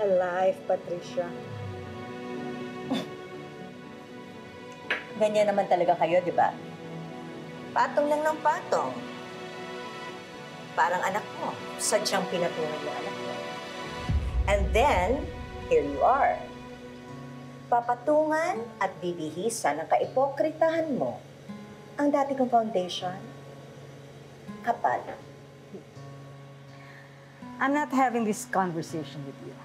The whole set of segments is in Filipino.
alive, Patricia. Ganyan naman talaga kayo, di ba? Patong lang ng patong. Parang anak mo. Sadyang pinatungan yung anak mo. And then, here you are. Papatungan at bibihisan ng kaipokritahan mo ang dati kong foundation. Kapal. I'm not having this conversation with you.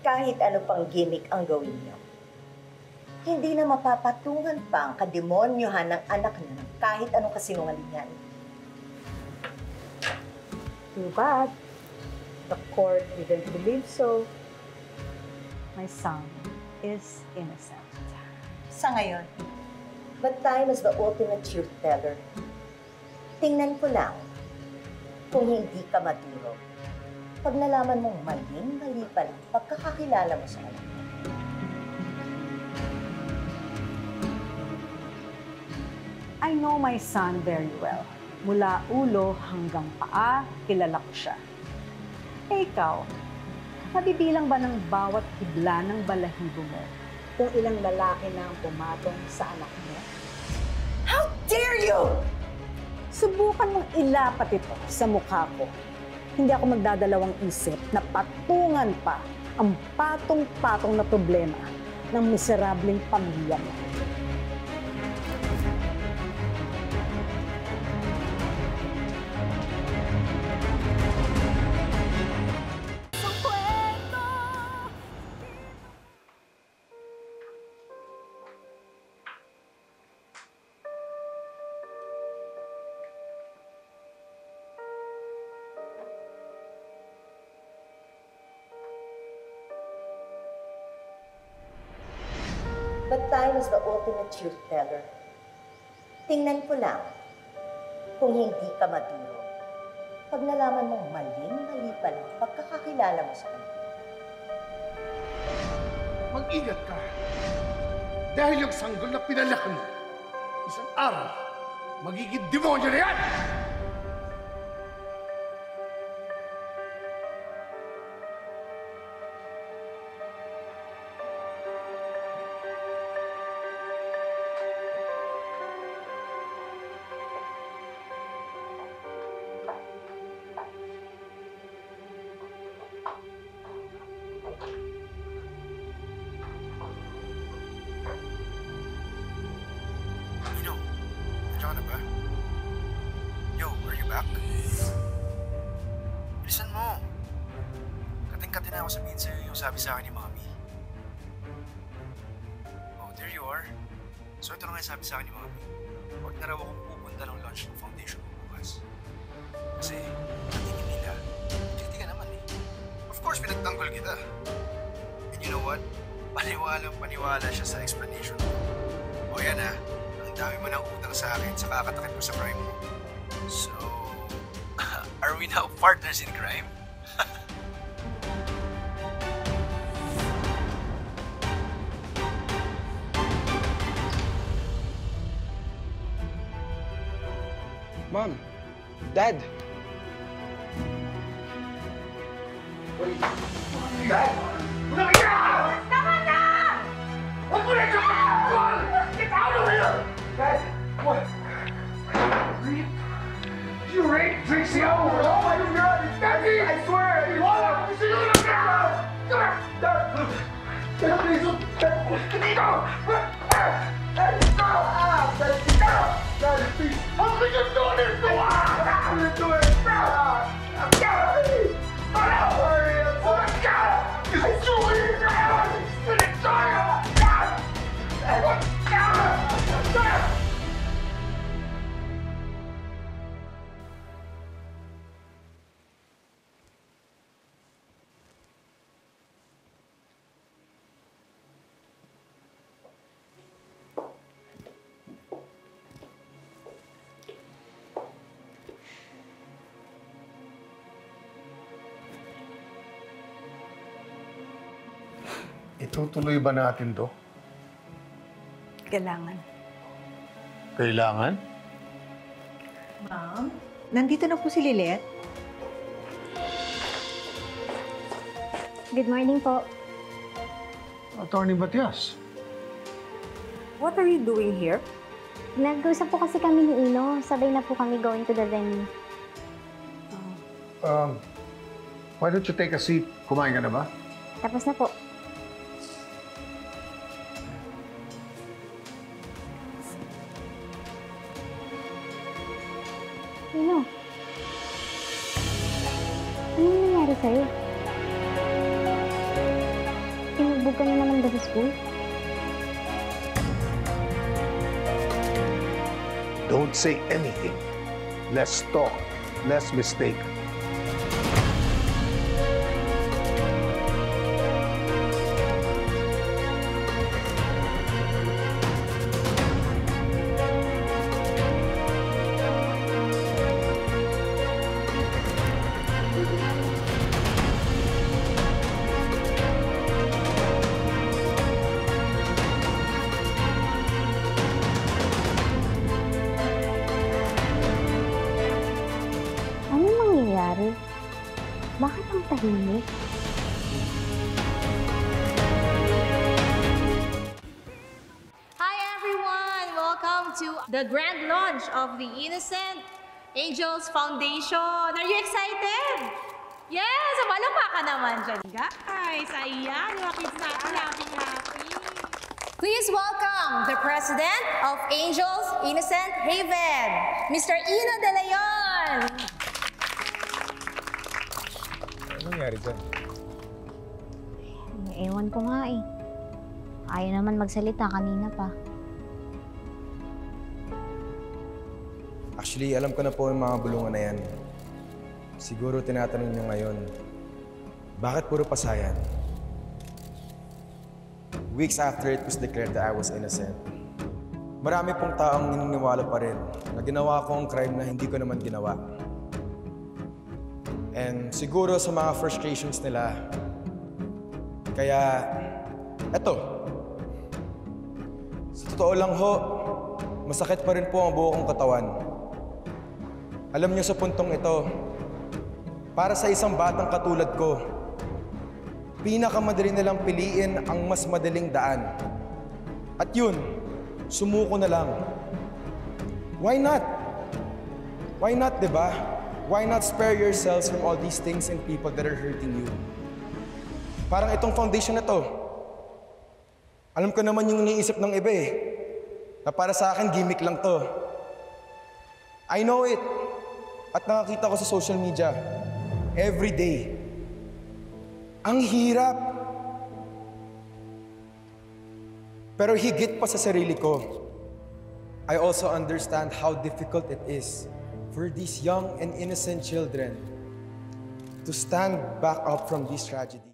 Kahit ano pang gimmick ang gawin niyo, hindi na mapapatungan pa ang kademonyohan ng anak niyo ng kahit anong kasinungalingan. Too bad. The court didn't believe so. My son is innocent. Sa ngayon, but time is the ultimate truth teller. Tingnan ko lang kung hindi ka maturo. Pag nalaman mong maling-mali pa lang pagkakakilala mo sa anak mo. I know my son very well. Mula ulo hanggang paa, kilala ko siya. Eh ikaw, mabibilang ba ng bawat hibla ng balahibo mo kung ilang lalaki na ang pumatong sa anak mo? How dare you! Subukan mong ilapat ito sa mukha ko. Hindi ako magdadalawang isip na patungan pa ang patong-patong na problema ng miserableng pamilya mo. But time is the ultimate truth teller. Tingnan ko lang kung hindi ka maturo. Pag nalaman mong maling-mali pa lang pagkakakilala mo sa kanya. Mag-ingat ka. Dahil yung sanggol na pinalaki mo, isang araw, magiging demonyo na yan! Nandiyan ka na ba? Yo, are you back? Bilisan mo. Kating-kating na ako sabihin sa'yo yung sabi sa akin ni Mami. Oh, there you are. So ito na nga yung sabi sa akin ni Mami. Huwag na raw akong pupunta ng launch ng foundation ko bukas. Kasi, natingin nila, guilty ka naman eh. Of course, pinagtanggol kita. And you know what? Paniwalang-paniwala siya sa explanation ko. O yan ah. Dami mo ng utang sa akin sa kakatakit mo sa crime mo. So, are we now partners in crime? Mom, Dad. Wait. Dad? Wala ka! Tama na! Huwag mo na ito! Get out of here! Dad, what? Rape? You raped Trixie? Oh my God! Daddy! I swear! Wala! Sinunod ka! Dad! Dad, please! Dito! Dad, stop! Dad, please! How can you do this? How can you do it? I'm sorry! I'm sorry! I'm so God! I swear! I'm sorry! Itutuloy ba natin to? Kailangan. Kailangan? Ma'am, nandito na po si Lilet. Good morning po. Attorney Matias. What are you doing here? Nag-usap po kasi kami ni Ino. Sabay na po kami going to the venue. Why don't you take a seat? Kumain ka na ba? Tapos na po. Ino? Anong nangyari sa'yo? Tinubog ka na naman ba sa school? Don't say anything. Less talk, less mistake. Anong nangyayari? Bakit ang tahimik? Hi everyone! Welcome to the grand launch of the Innocent Angels Foundation. Are you excited? Yes! Malakpakan naman dyan, guys. Ayan, mga kids natin, happy. Please welcome the President of Angels Innocent Haven, Mr. Ino De Leon. Ano nangyari dyan? Ewan ko nga eh. Ayaw naman magsalita kanina pa. Actually, alam ko na po yung mga bulungan na yan. Siguro tinatanong niyo ngayon, bakit puro pasayan? Weeks after it was declared that I was innocent, marami pong taong naniniwala pa rin na ginawa ko ang crime na hindi ko naman ginawa. And siguro sa mga frustrations nila, kaya eto, sa totoo lang ho, masakit pa rin po ang buo kong katawan. Alam niyo sa puntong ito, para sa isang batang katulad ko, pinakamadali nilang piliin ang mas madaling daan. At yun, sumuko na lang. Why not? Why not, diba? Why not spare yourselves from all these things and people that are hurting you? Parang itong foundation na to. Alam ko naman yung iniisip ng iba eh. Na para sa akin, gimmick lang to. I know it. At nakakita ko sa social media. Every day. Ang hirap. Pero higit pa sa sarili ko, I also understand how difficult it is for these young and innocent children to stand back up from this tragedy.